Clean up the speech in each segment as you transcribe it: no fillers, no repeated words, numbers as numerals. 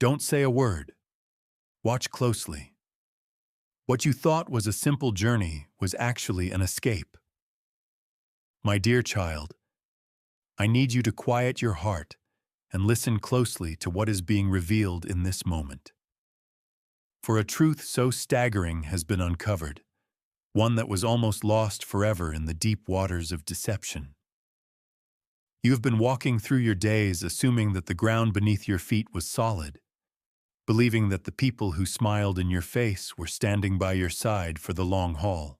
Don't say a word. Watch closely. What you thought was a simple journey was actually an escape. My dear child, I need you to quiet your heart and listen closely to what is being revealed in this moment. For a truth so staggering has been uncovered, one that was almost lost forever in the deep waters of deception. You have been walking through your days assuming that the ground beneath your feet was solid, believing that the people who smiled in your face were standing by your side for the long haul.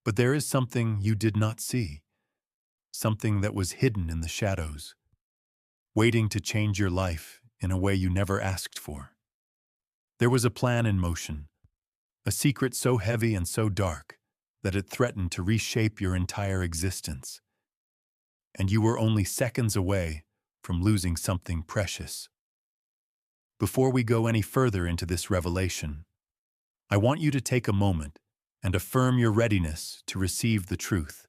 But there is something you did not see, something that was hidden in the shadows, waiting to change your life in a way you never asked for. There was a plan in motion, a secret so heavy and so dark that it threatened to reshape your entire existence. And you were only seconds away from losing something precious. Before we go any further into this revelation, I want you to take a moment and affirm your readiness to receive the truth.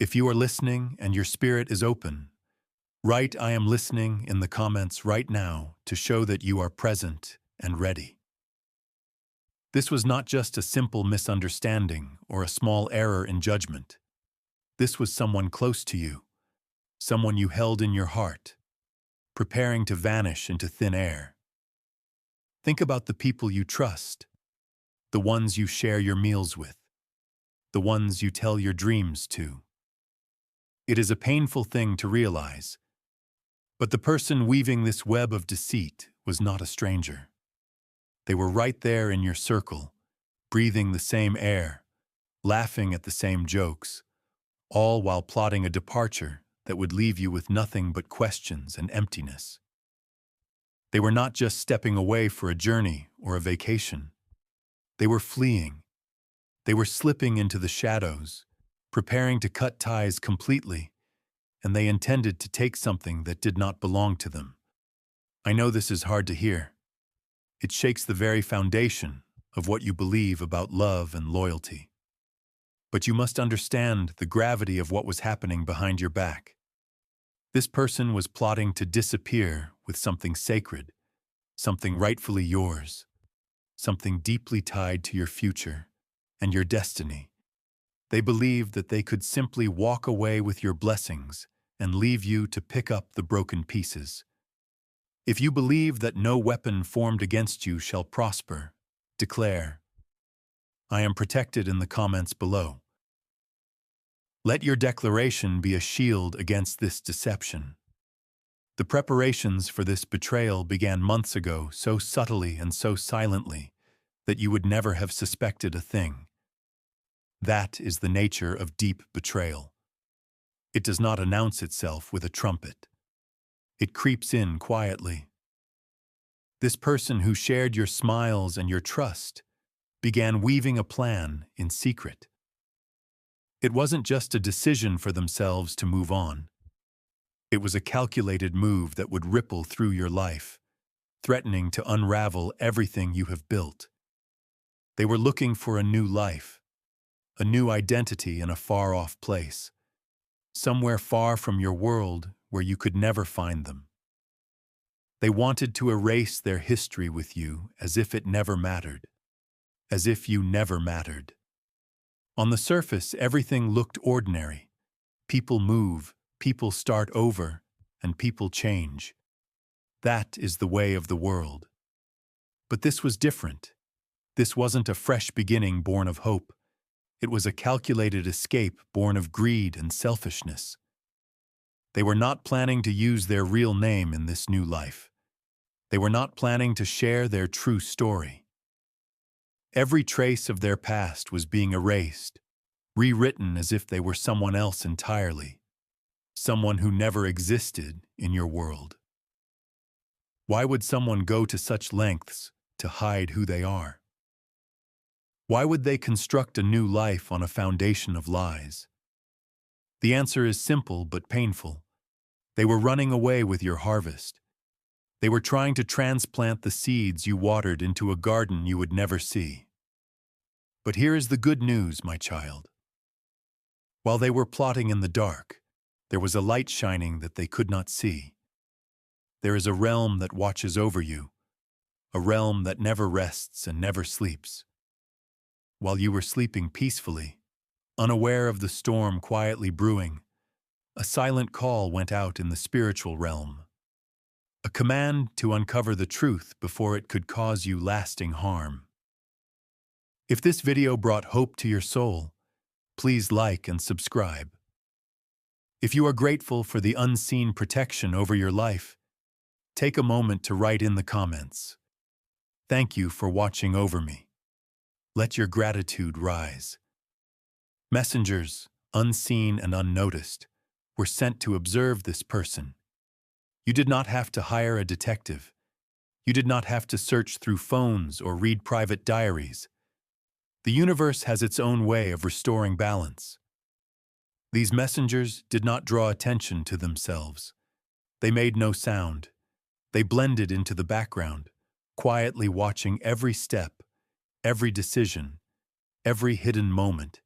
If you are listening and your spirit is open, write "I am listening" in the comments right now to show that you are present and ready. This was not just a simple misunderstanding or a small error in judgment. This was someone close to you, someone you held in your heart, preparing to vanish into thin air. Think about the people you trust, the ones you share your meals with, the ones you tell your dreams to. It is a painful thing to realize, but the person weaving this web of deceit was not a stranger. They were right there in your circle, breathing the same air, laughing at the same jokes, all while plotting a departure that would leave you with nothing but questions and emptiness. They were not just stepping away for a journey or a vacation. They were fleeing. They were slipping into the shadows, preparing to cut ties completely, and they intended to take something that did not belong to them. I know this is hard to hear. It shakes the very foundation of what you believe about love and loyalty. But you must understand the gravity of what was happening behind your back. This person was plotting to disappear with something sacred, something rightfully yours, something deeply tied to your future and your destiny. They believed that they could simply walk away with your blessings and leave you to pick up the broken pieces. If you believe that no weapon formed against you shall prosper, declare, "I am protected," in the comments below. Let your declaration be a shield against this deception. The preparations for this betrayal began months ago, so subtly and so silently that you would never have suspected a thing. That is the nature of deep betrayal. It does not announce itself with a trumpet. It creeps in quietly. This person who shared your smiles and your trust began weaving a plan in secret. It wasn't just a decision for themselves to move on. It was a calculated move that would ripple through your life, threatening to unravel everything you have built. They were looking for a new life, a new identity in a far-off place, somewhere far from your world where you could never find them. They wanted to erase their history with you as if it never mattered, as if you never mattered. On the surface, everything looked ordinary. People move, people start over, and people change. That is the way of the world. But this was different. This wasn't a fresh beginning born of hope. It was a calculated escape born of greed and selfishness. They were not planning to use their real name in this new life. They were not planning to share their true story. Every trace of their past was being erased, rewritten as if they were someone else entirely, someone who never existed in your world. Why would someone go to such lengths to hide who they are? Why would they construct a new life on a foundation of lies? The answer is simple but painful. They were running away with your harvest. They were trying to transplant the seeds you watered into a garden you would never see. But here is the good news, my child. While they were plotting in the dark, there was a light shining that they could not see. There is a realm that watches over you, a realm that never rests and never sleeps. While you were sleeping peacefully, unaware of the storm quietly brewing, a silent call went out in the spiritual realm. A command to uncover the truth before it could cause you lasting harm. If this video brought hope to your soul, please like and subscribe. If you are grateful for the unseen protection over your life, take a moment to write in the comments. Thank you for watching over me. Let your gratitude rise. Messengers, unseen and unnoticed, were sent to observe this person. You did not have to hire a detective. You did not have to search through phones or read private diaries. The universe has its own way of restoring balance. These messengers did not draw attention to themselves. They made no sound. They blended into the background, quietly watching every step, every decision, every hidden moment,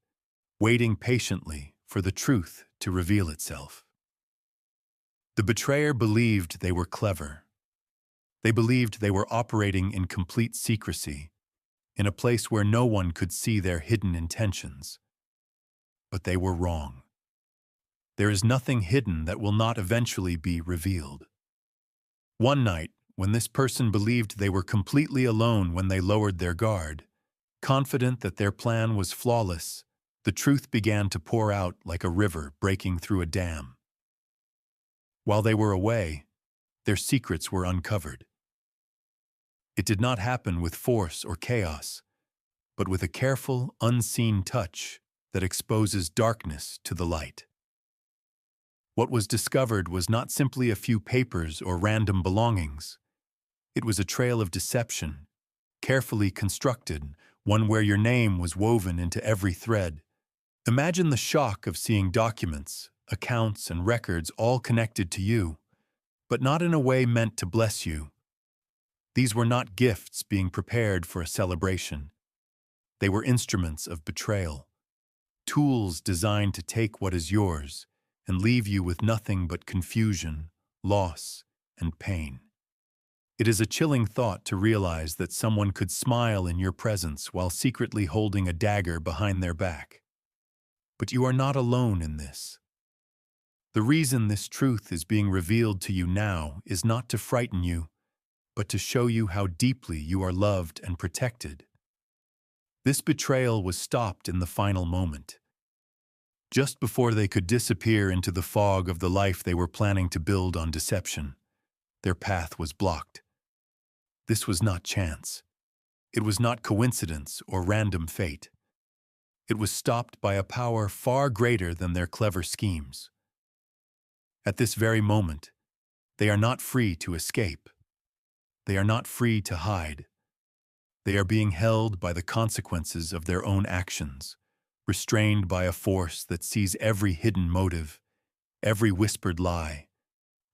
waiting patiently for the truth to reveal itself. The betrayer believed they were clever. They believed they were operating in complete secrecy, in a place where no one could see their hidden intentions. But they were wrong. There is nothing hidden that will not eventually be revealed. One night, when this person believed they were completely alone when they lowered their guard, confident that their plan was flawless, the truth began to pour out like a river breaking through a dam. While they were away, their secrets were uncovered. It did not happen with force or chaos, but with a careful, unseen touch that exposes darkness to the light. What was discovered was not simply a few papers or random belongings. It was a trail of deception, carefully constructed, one where your name was woven into every thread. Imagine the shock of seeing documents, accounts, and records all connected to you, but not in a way meant to bless you. These were not gifts being prepared for a celebration. They were instruments of betrayal, tools designed to take what is yours and leave you with nothing but confusion, loss, and pain. It is a chilling thought to realize that someone could smile in your presence while secretly holding a dagger behind their back. But you are not alone in this. The reason this truth is being revealed to you now is not to frighten you, but to show you how deeply you are loved and protected. This betrayal was stopped in the final moment. Just before they could disappear into the fog of the life they were planning to build on deception, their path was blocked. This was not chance. It was not coincidence or random fate. It was stopped by a power far greater than their clever schemes. At this very moment, they are not free to escape. They are not free to hide. They are being held by the consequences of their own actions, restrained by a force that sees every hidden motive, every whispered lie,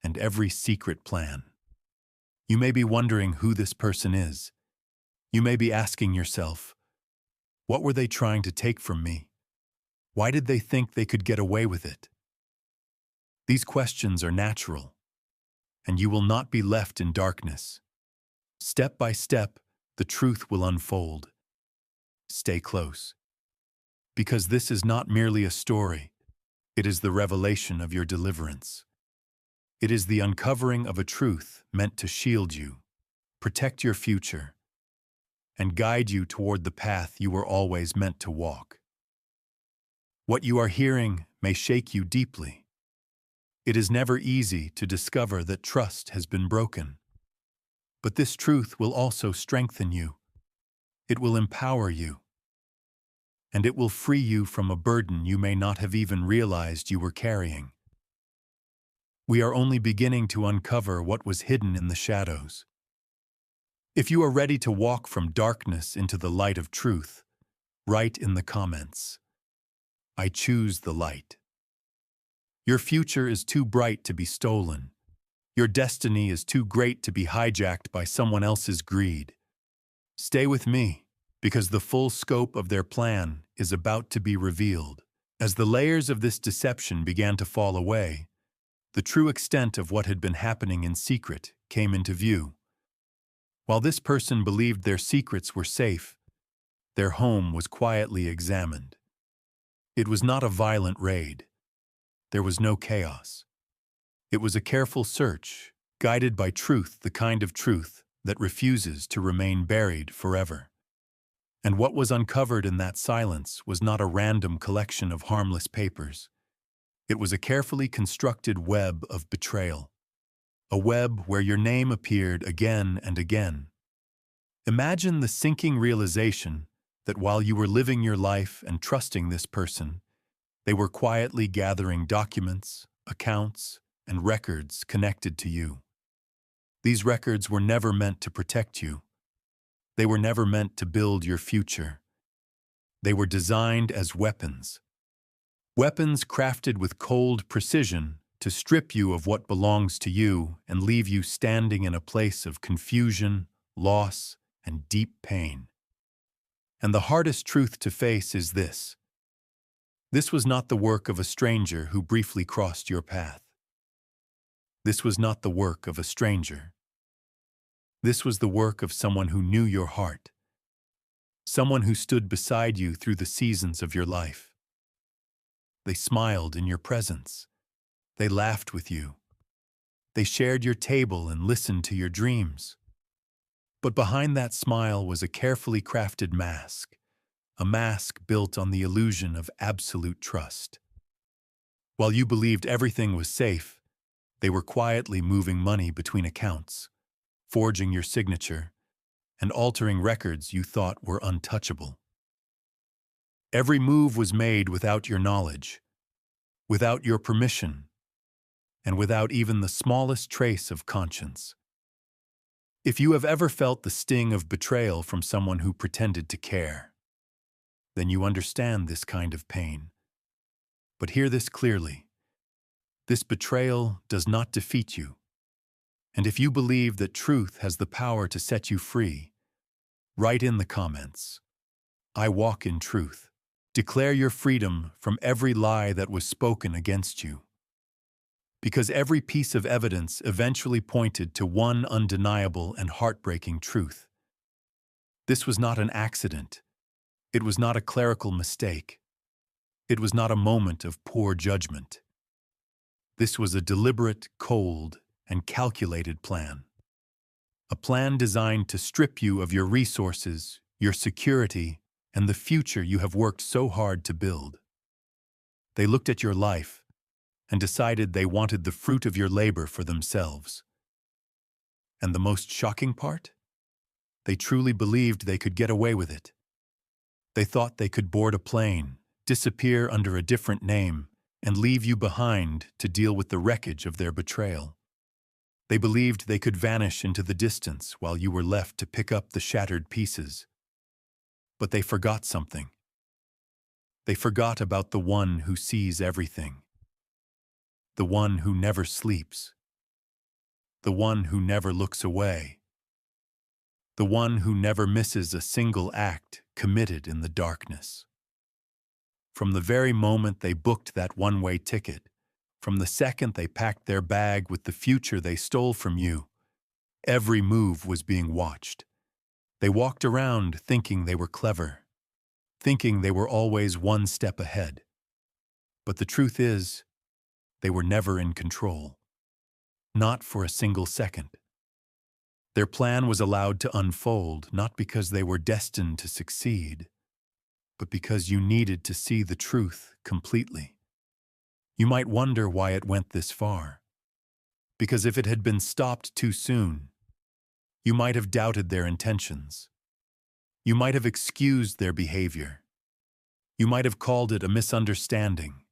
and every secret plan. You may be wondering who this person is. You may be asking yourself, what were they trying to take from me? Why did they think they could get away with it? These questions are natural, and you will not be left in darkness. Step by step, the truth will unfold. Stay close. Because this is not merely a story, it is the revelation of your deliverance. It is the uncovering of a truth meant to shield you, protect your future, and guide you toward the path you were always meant to walk. What you are hearing may shake you deeply. It is never easy to discover that trust has been broken. But this truth will also strengthen you. It will empower you. And it will free you from a burden you may not have even realized you were carrying. We are only beginning to uncover what was hidden in the shadows. If you are ready to walk from darkness into the light of truth, write in the comments, "I choose the light." Your future is too bright to be stolen. Your destiny is too great to be hijacked by someone else's greed. Stay with me, because the full scope of their plan is about to be revealed. As the layers of this deception began to fall away, The true extent of what had been happening in secret came into view. While this person believed their secrets were safe, their home was quietly examined. It was not a violent raid. There was no chaos. It was a careful search, guided by truth, the kind of truth that refuses to remain buried forever. And what was uncovered in that silence was not a random collection of harmless papers. It was a carefully constructed web of betrayal. A web where your name appeared again and again. Imagine the sinking realization that while you were living your life and trusting this person, they were quietly gathering documents, accounts, and records connected to you. These records were never meant to protect you. They were never meant to build your future. They were designed as weapons. Weapons crafted with cold precision to strip you of what belongs to you and leave you standing in a place of confusion, loss, and deep pain. And the hardest truth to face is this. This was not the work of a stranger who briefly crossed your path. This was not the work of a stranger. This was the work of someone who knew your heart. Someone who stood beside you through the seasons of your life. They smiled in your presence. They laughed with you. They shared your table and listened to your dreams. But behind that smile was a carefully crafted mask, a mask built on the illusion of absolute trust. While you believed everything was safe, they were quietly moving money between accounts, forging your signature, and altering records you thought were untouchable. Every move was made without your knowledge, without your permission, and without even the smallest trace of conscience. If you have ever felt the sting of betrayal from someone who pretended to care, then you understand this kind of pain. But hear this clearly. This betrayal does not defeat you. And if you believe that truth has the power to set you free, write in the comments, "I walk in truth." Declare your freedom from every lie that was spoken against you. Because every piece of evidence eventually pointed to one undeniable and heartbreaking truth. This was not an accident. It was not a clerical mistake. It was not a moment of poor judgment. This was a deliberate, cold, and calculated plan. A plan designed to strip you of your resources, your security, and the future you have worked so hard to build. They looked at your life and decided they wanted the fruit of your labor for themselves. And the most shocking part? They truly believed they could get away with it. They thought they could board a plane, disappear under a different name, and leave you behind to deal with the wreckage of their betrayal. They believed they could vanish into the distance while you were left to pick up the shattered pieces. But they forgot something. They forgot about the one who sees everything. The one who never sleeps. The one who never looks away. The one who never misses a single act committed in the darkness. From the very moment they booked that one-way ticket, from the second they packed their bag with the future they stole from you, every move was being watched. They walked around thinking they were clever, thinking they were always one step ahead. But the truth is, they were never in control. Not for a single second. Their plan was allowed to unfold not because they were destined to succeed, but because you needed to see the truth completely. You might wonder why it went this far. Because if it had been stopped too soon, you might have doubted their intentions. You might have excused their behavior. You might have called it a misunderstanding.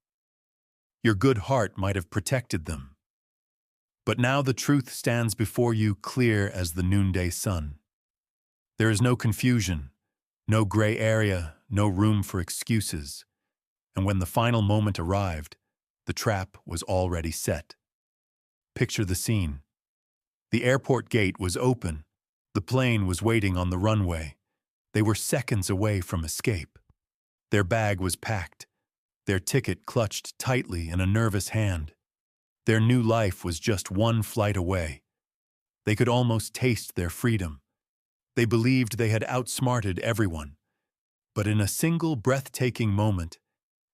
Your good heart might have protected them. But now the truth stands before you clear as the noonday sun. There is no confusion, no gray area, no room for excuses. And when the final moment arrived, the trap was already set. Picture the scene. The airport gate was open. The plane was waiting on the runway. They were seconds away from escape. Their bag was packed, their ticket clutched tightly in a nervous hand. Their new life was just one flight away. They could almost taste their freedom. They believed they had outsmarted everyone. But in a single breathtaking moment,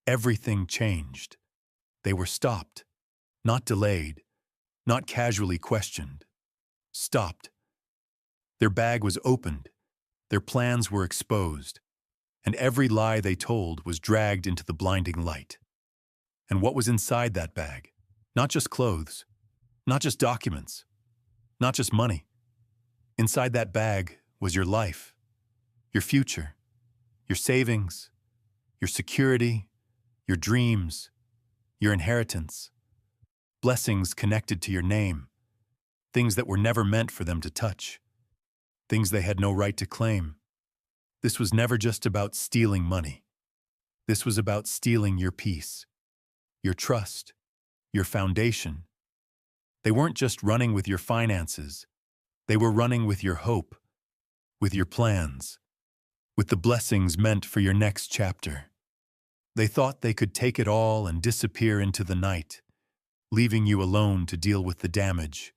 everything changed. They were stopped, not delayed, not casually questioned. Stopped. Their bag was opened, their plans were exposed, and every lie they told was dragged into the blinding light. And what was inside that bag? Not just clothes, not just documents, not just money. Inside that bag was your life, your future, your savings, your security, your dreams, your inheritance, blessings connected to your name, things that were never meant for them to touch, things they had no right to claim. This was never just about stealing money. This was about stealing your peace, your trust, your foundation. They weren't just running with your finances. They were running with your hope, with your plans, with the blessings meant for your next chapter. They thought they could take it all and disappear into the night, leaving you alone to deal with the damage.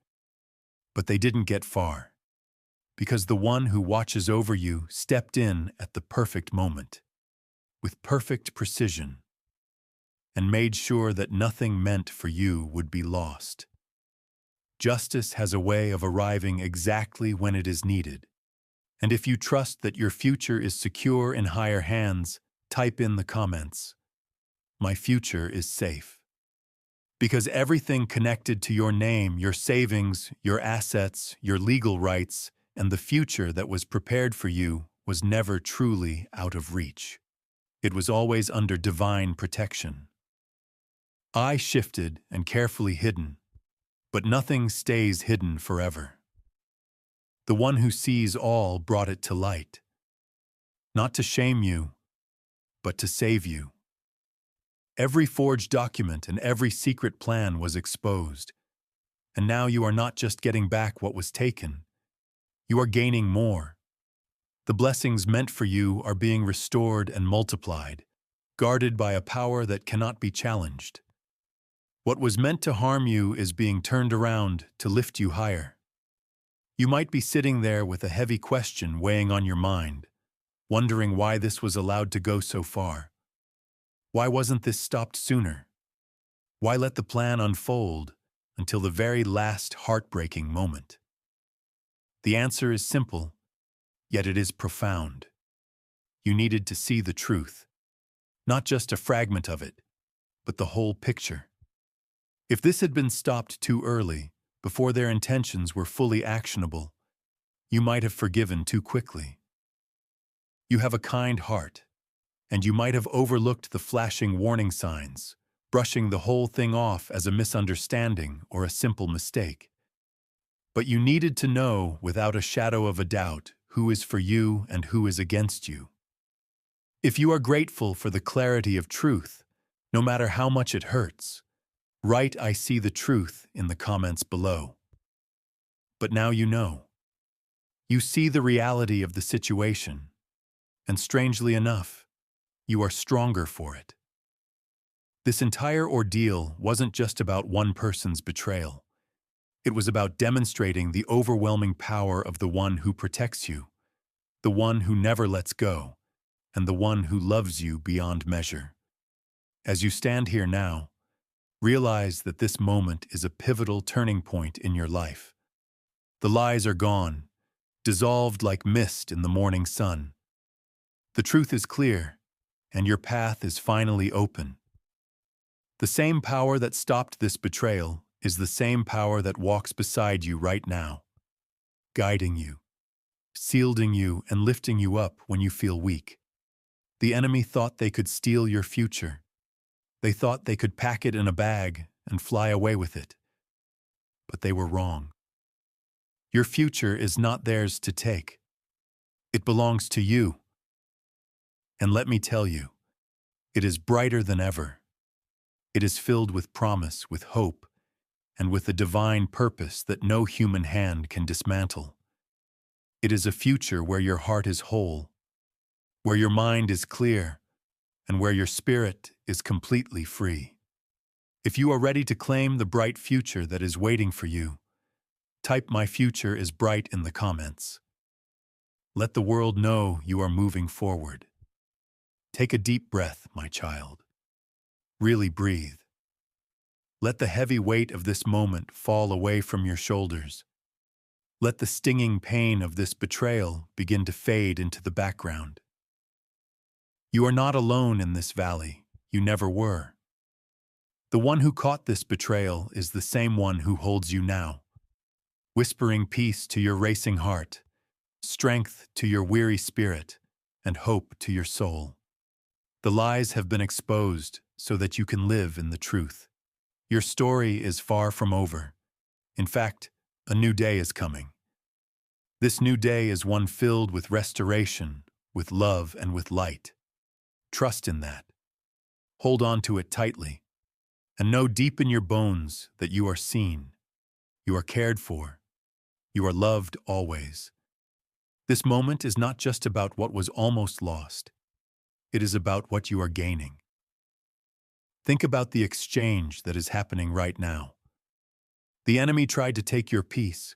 But they didn't get far, because the one who watches over you stepped in at the perfect moment, with perfect precision, and made sure that nothing meant for you would be lost. Justice has a way of arriving exactly when it is needed. And if you trust that your future is secure in higher hands, type in the comments, "My future is safe." Because everything connected to your name, your savings, your assets, your legal rights, and the future that was prepared for you was never truly out of reach. It was always under divine protection. I shifted and carefully hidden, but nothing stays hidden forever. The one who sees all brought it to light, not to shame you, but to save you. Every forged document and every secret plan was exposed, and now you are not just getting back what was taken, you are gaining more. The blessings meant for you are being restored and multiplied, guarded by a power that cannot be challenged. What was meant to harm you is being turned around to lift you higher. You might be sitting there with a heavy question weighing on your mind, wondering why this was allowed to go so far. Why wasn't this stopped sooner? Why let the plan unfold until the very last heartbreaking moment? The answer is simple, yet it is profound. You needed to see the truth, not just a fragment of it, but the whole picture. If this had been stopped too early, before their intentions were fully actionable, you might have forgiven too quickly. You have a kind heart, and you might have overlooked the flashing warning signs, brushing the whole thing off as a misunderstanding or a simple mistake. But you needed to know without a shadow of a doubt who is for you and who is against you. If you are grateful for the clarity of truth, no matter how much it hurts, write "I see the truth" in the comments below. But now you know. You see the reality of the situation, and strangely enough, you are stronger for it. This entire ordeal wasn't just about one person's betrayal. It was about demonstrating the overwhelming power of the one who protects you, the one who never lets go, and the one who loves you beyond measure. As you stand here now, realize that this moment is a pivotal turning point in your life. The lies are gone, dissolved like mist in the morning sun. The truth is clear, and your path is finally open. The same power that stopped this betrayal is the same power that walks beside you right now, guiding you, shielding you, and lifting you up when you feel weak. The enemy thought they could steal your future. They thought they could pack it in a bag and fly away with it. But they were wrong. Your future is not theirs to take. It belongs to you. And let me tell you, it is brighter than ever. It is filled with promise, with hope, and with a divine purpose that no human hand can dismantle. It is a future where your heart is whole, where your mind is clear, and where your spirit is completely free. If you are ready to claim the bright future that is waiting for you, type "My future is bright" in the comments. Let the world know you are moving forward. Take a deep breath, my child. Really breathe. Let the heavy weight of this moment fall away from your shoulders. Let the stinging pain of this betrayal begin to fade into the background. You are not alone in this valley. You never were. The one who caught this betrayal is the same one who holds you now, whispering peace to your racing heart, strength to your weary spirit, and hope to your soul. The lies have been exposed so that you can live in the truth. Your story is far from over. In fact, a new day is coming. This new day is one filled with restoration, with love, and with light. Trust in that. Hold on to it tightly, and know deep in your bones that you are seen, you are cared for, you are loved always. This moment is not just about what was almost lost. It is about what you are gaining. Think about the exchange that is happening right now. The enemy tried to take your peace,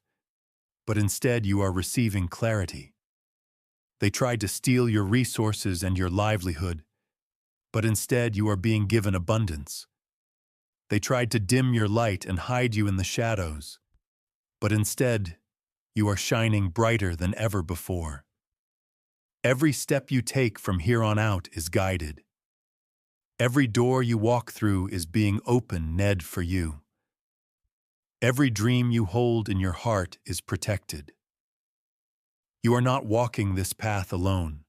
but instead you are receiving clarity. They tried to steal your resources and your livelihood, but instead you are being given abundance. They tried to dim your light and hide you in the shadows, but instead you are shining brighter than ever before. Every step you take from here on out is guided. Every door you walk through is being opened for you. Every dream you hold in your heart is protected. You are not walking this path alone.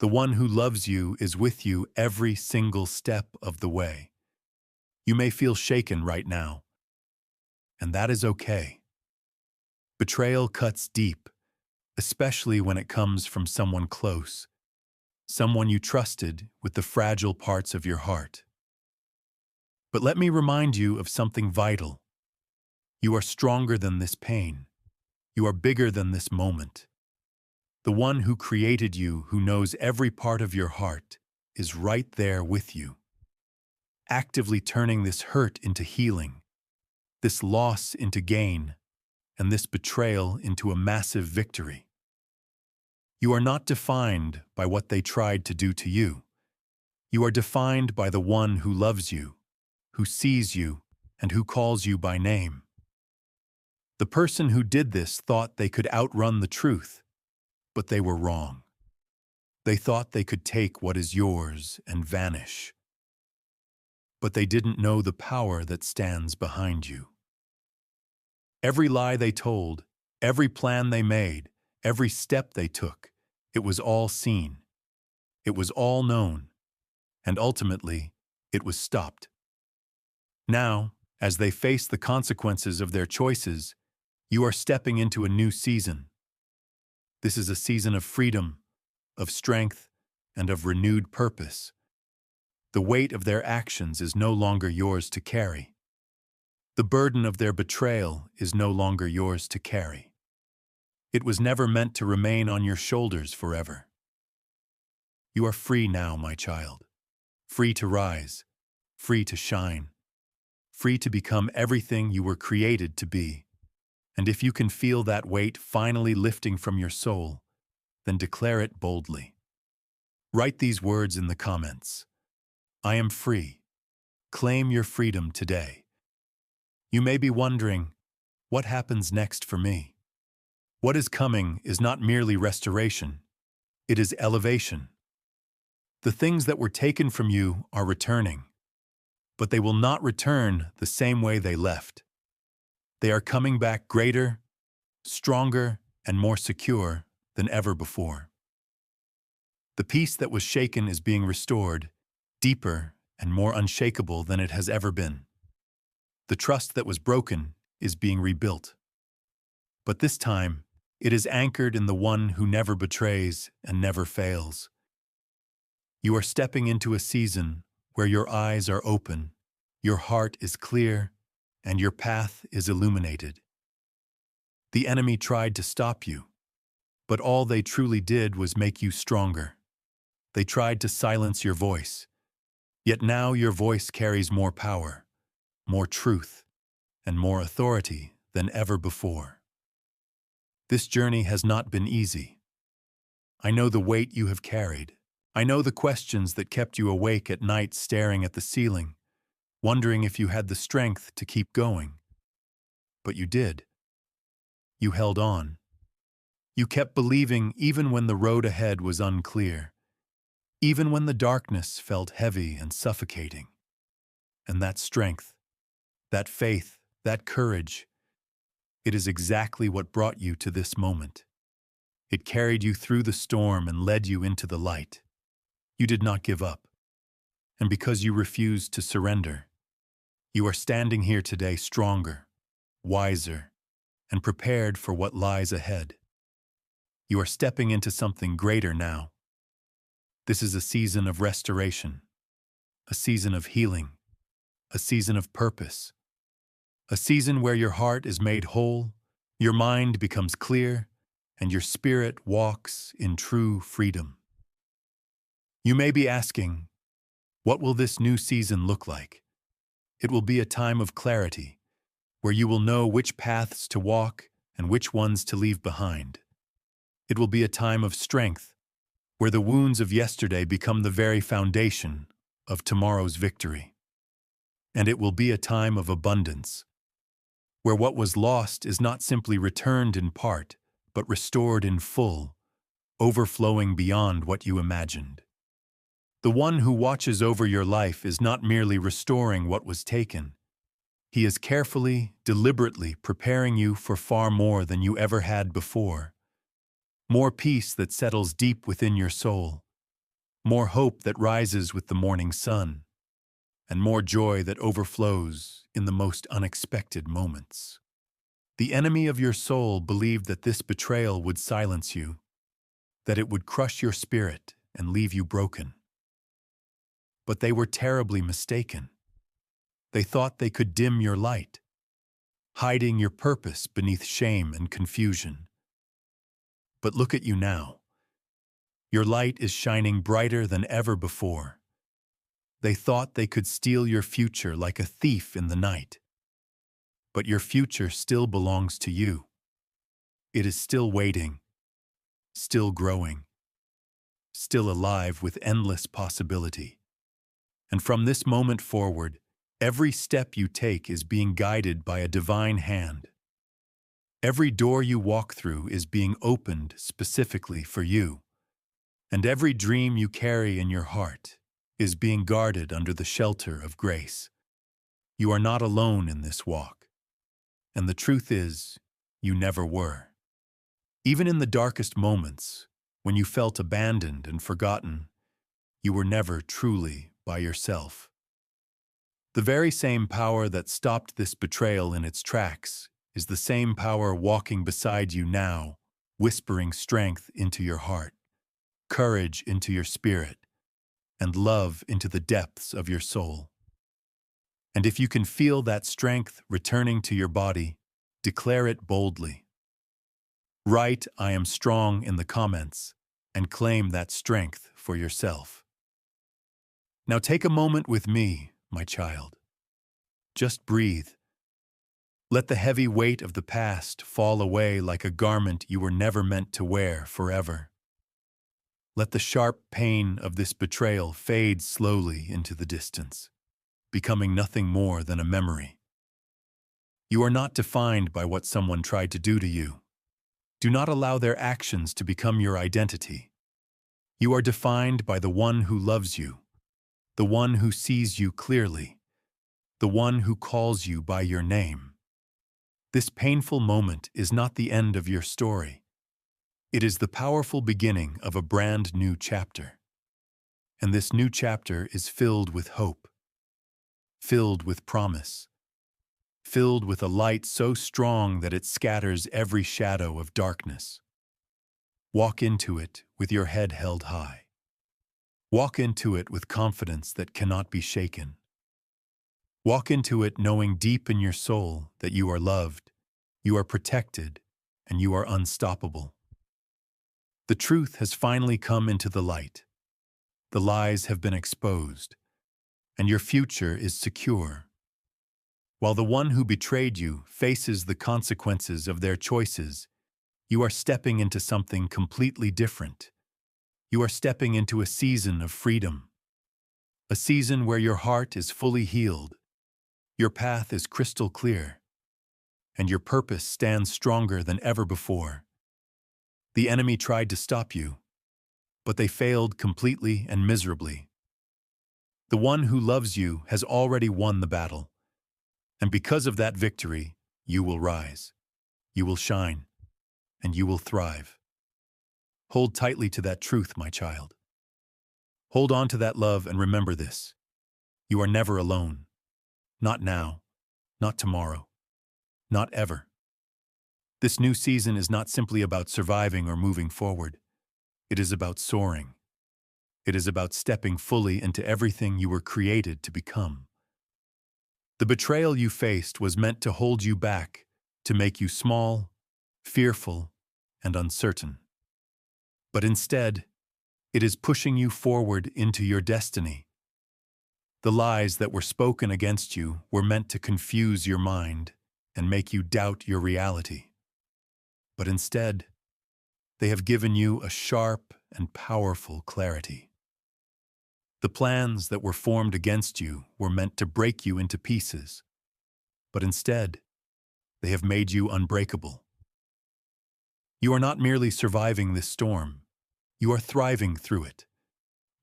The one who loves you is with you every single step of the way. You may feel shaken right now, and that is okay. Betrayal cuts deep, especially when it comes from someone close, someone you trusted with the fragile parts of your heart. But let me remind you of something vital. You are stronger than this pain. You are bigger than this moment. The one who created you, who knows every part of your heart, is right there with you, actively turning this hurt into healing, this loss into gain, and this betrayal into a massive victory. You are not defined by what they tried to do to you. You are defined by the one who loves you, who sees you, and who calls you by name. The person who did this thought they could outrun the truth, but they were wrong. They thought they could take what is yours and vanish. But they didn't know the power that stands behind you. Every lie they told, every plan they made, every step they took, it was all seen. It was all known. And ultimately, it was stopped. Now, as they face the consequences of their choices, you are stepping into a new season. This is a season of freedom, of strength, and of renewed purpose. The weight of their actions is no longer yours to carry. The burden of their betrayal is no longer yours to carry. It was never meant to remain on your shoulders forever. You are free now, my child. Free to rise, free to shine, free to become everything you were created to be. And if you can feel that weight finally lifting from your soul, then declare it boldly. Write these words in the comments. I am free. Claim your freedom today. You may be wondering, what happens next for me? What is coming is not merely restoration, it is elevation. The things that were taken from you are returning, but they will not return the same way they left. They are coming back greater, stronger, and more secure than ever before. The peace that was shaken is being restored, deeper and more unshakable than it has ever been. The trust that was broken is being rebuilt. But this time, it is anchored in the one who never betrays and never fails. You are stepping into a season where your eyes are open, your heart is clear, and your path is illuminated. The enemy tried to stop you, but all they truly did was make you stronger. They tried to silence your voice, yet now your voice carries more power. more truth, and more authority than ever before. This journey has not been easy. I know the weight you have carried. I know the questions that kept you awake at night staring at the ceiling, wondering if you had the strength to keep going. But you did. You held on. You kept believing even when the road ahead was unclear, even when the darkness felt heavy and suffocating. And that strength, that faith, that courage, it is exactly what brought you to this moment. It carried you through the storm and led you into the light. You did not give up. And because you refused to surrender, you are standing here today stronger, wiser, and prepared for what lies ahead. You are stepping into something greater now. This is a season of restoration, a season of healing, a season of purpose, a season where your heart is made whole, your mind becomes clear, and your spirit walks in true freedom. You may be asking, what will this new season look like? It will be a time of clarity, where you will know which paths to walk and which ones to leave behind. It will be a time of strength, where the wounds of yesterday become the very foundation of tomorrow's victory. And it will be a time of abundance, where what was lost is not simply returned in part, but restored in full, overflowing beyond what you imagined. The one who watches over your life is not merely restoring what was taken. He is carefully, deliberately preparing you for far more than you ever had before. More peace that settles deep within your soul, more hope that rises with the morning sun, and more joy that overflows in the most unexpected moments. The enemy of your soul believed that this betrayal would silence you, that it would crush your spirit and leave you broken. But they were terribly mistaken. They thought they could dim your light, hiding your purpose beneath shame and confusion. But look at you now. Your light is shining brighter than ever before. They thought they could steal your future like a thief in the night. But your future still belongs to you. It is still waiting, still growing, still alive with endless possibility. And from this moment forward, every step you take is being guided by a divine hand. Every door you walk through is being opened specifically for you. And every dream you carry in your heart is being guarded under the shelter of grace. You are not alone in this walk. And the truth is, you never were. Even in the darkest moments, when you felt abandoned and forgotten, you were never truly by yourself. The very same power that stopped this betrayal in its tracks is the same power walking beside you now, whispering strength into your heart, courage into your spirit, and love into the depths of your soul. And if you can feel that strength returning to your body, declare it boldly. Write, "I am strong" in the comments, and claim that strength for yourself. Now take a moment with me, my child. Just breathe. Let the heavy weight of the past fall away like a garment you were never meant to wear forever. Let the sharp pain of this betrayal fade slowly into the distance, becoming nothing more than a memory. You are not defined by what someone tried to do to you. Do not allow their actions to become your identity. You are defined by the one who loves you, the one who sees you clearly, the one who calls you by your name. This painful moment is not the end of your story. It is the powerful beginning of a brand new chapter. And this new chapter is filled with hope, filled with promise, filled with a light so strong that it scatters every shadow of darkness. Walk into it with your head held high. Walk into it with confidence that cannot be shaken. Walk into it knowing deep in your soul that you are loved, you are protected, and you are unstoppable. The truth has finally come into the light. The lies have been exposed, and your future is secure. While the one who betrayed you faces the consequences of their choices, you are stepping into something completely different. You are stepping into a season of freedom, a season where your heart is fully healed, your path is crystal clear, and your purpose stands stronger than ever before. The enemy tried to stop you, but they failed completely and miserably. The one who loves you has already won the battle, and because of that victory, you will rise, you will shine, and you will thrive. Hold tightly to that truth, my child. Hold on to that love and remember this. You are never alone. Not now, not tomorrow, not ever. This new season is not simply about surviving or moving forward. It is about soaring. It is about stepping fully into everything you were created to become. The betrayal you faced was meant to hold you back, to make you small, fearful, and uncertain. But instead, it is pushing you forward into your destiny. The lies that were spoken against you were meant to confuse your mind and make you doubt your reality. But instead, they have given you a sharp and powerful clarity. The plans that were formed against you were meant to break you into pieces, but instead, they have made you unbreakable. You are not merely surviving this storm, you are thriving through it,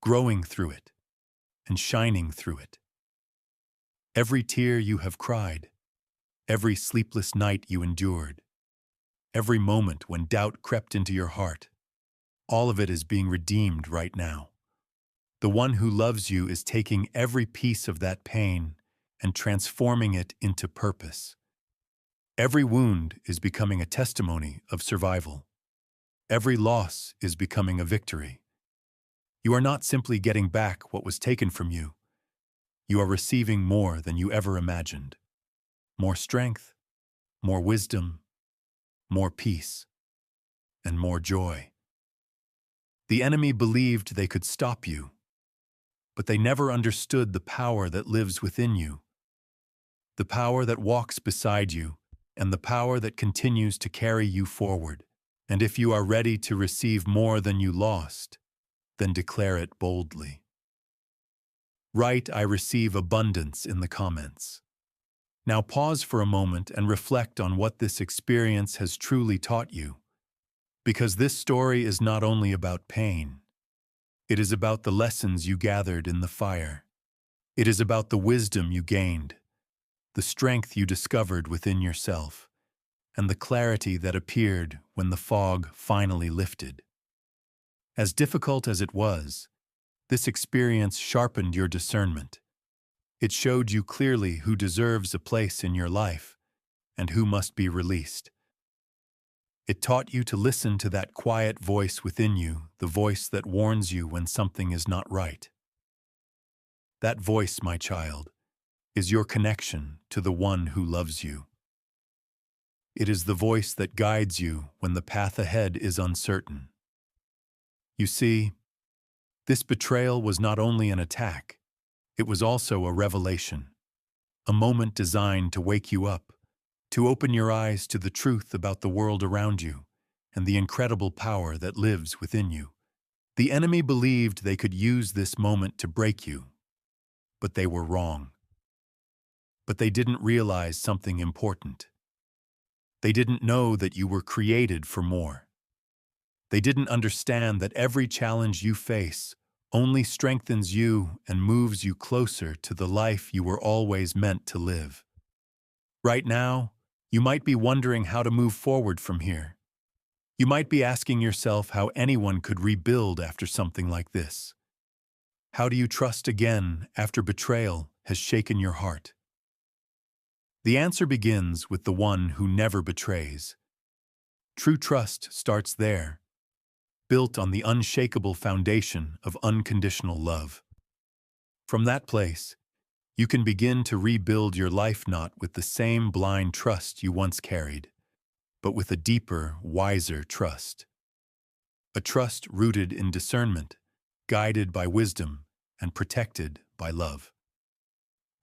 growing through it, and shining through it. Every tear you have cried, every sleepless night you endured, every moment when doubt crept into your heart, all of it is being redeemed right now. The one who loves you is taking every piece of that pain and transforming it into purpose. Every wound is becoming a testimony of survival. Every loss is becoming a victory. You are not simply getting back what was taken from you. You are receiving more than you ever imagined. More strength, more wisdom, more peace, and more joy. The enemy believed they could stop you, but they never understood the power that lives within you, the power that walks beside you, and the power that continues to carry you forward. And if you are ready to receive more than you lost, then declare it boldly. Write, "I receive abundance" in the comments. Now pause for a moment and reflect on what this experience has truly taught you. Because this story is not only about pain, it is about the lessons you gathered in the fire. It is about the wisdom you gained, the strength you discovered within yourself, and the clarity that appeared when the fog finally lifted. As difficult as it was, this experience sharpened your discernment. It showed you clearly who deserves a place in your life and who must be released. It taught you to listen to that quiet voice within you, the voice that warns you when something is not right. That voice, my child, is your connection to the one who loves you. It is the voice that guides you when the path ahead is uncertain. You see, this betrayal was not only an attack, it was also a revelation, a moment designed to wake you up, to open your eyes to the truth about the world around you and the incredible power that lives within you. The enemy believed they could use this moment to break you, but they were wrong. But they didn't realize something important. They didn't know that you were created for more. They didn't understand that every challenge you face only strengthens you and moves you closer to the life you were always meant to live. Right now, you might be wondering how to move forward from here. You might be asking yourself how anyone could rebuild after something like this. How do you trust again after betrayal has shaken your heart? The answer begins with the one who never betrays. True trust starts there, built on the unshakable foundation of unconditional love. From that place, you can begin to rebuild your life not with the same blind trust you once carried, but with a deeper, wiser trust. A trust rooted in discernment, guided by wisdom, and protected by love.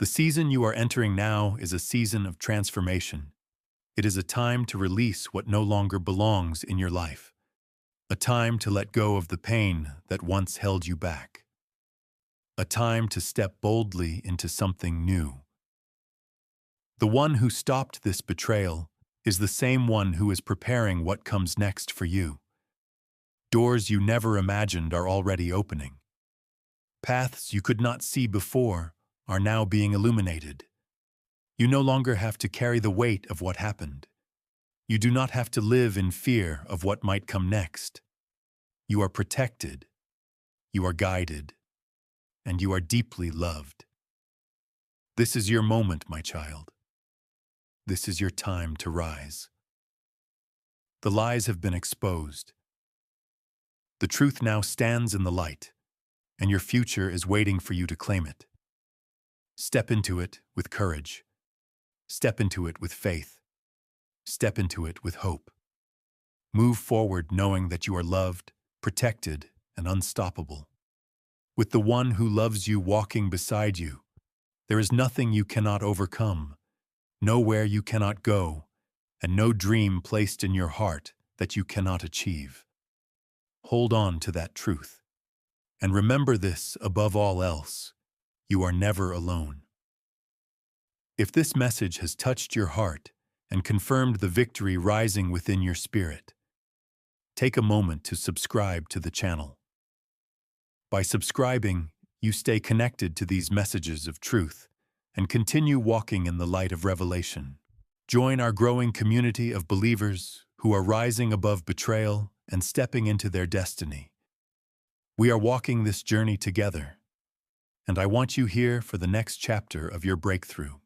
The season you are entering now is a season of transformation. It is a time to release what no longer belongs in your life. A time to let go of the pain that once held you back. A time to step boldly into something new. The one who stopped this betrayal is the same one who is preparing what comes next for you. Doors you never imagined are already opening. Paths you could not see before are now being illuminated. You no longer have to carry the weight of what happened. You do not have to live in fear of what might come next. You are protected, you are guided, and you are deeply loved. This is your moment, my child. This is your time to rise. The lies have been exposed. The truth now stands in the light, and your future is waiting for you to claim it. Step into it with courage. Step into it with faith. Step into it with hope. Move forward knowing that you are loved, protected, and unstoppable. With the one who loves you walking beside you, there is nothing you cannot overcome, nowhere you cannot go, and no dream placed in your heart that you cannot achieve. Hold on to that truth. And remember this above all else: you are never alone. If this message has touched your heart and confirmed the victory rising within your spirit, take a moment to subscribe to the channel. By subscribing, you stay connected to these messages of truth and continue walking in the light of revelation. Join our growing community of believers who are rising above betrayal and stepping into their destiny. We are walking this journey together, and I want you here for the next chapter of your breakthrough.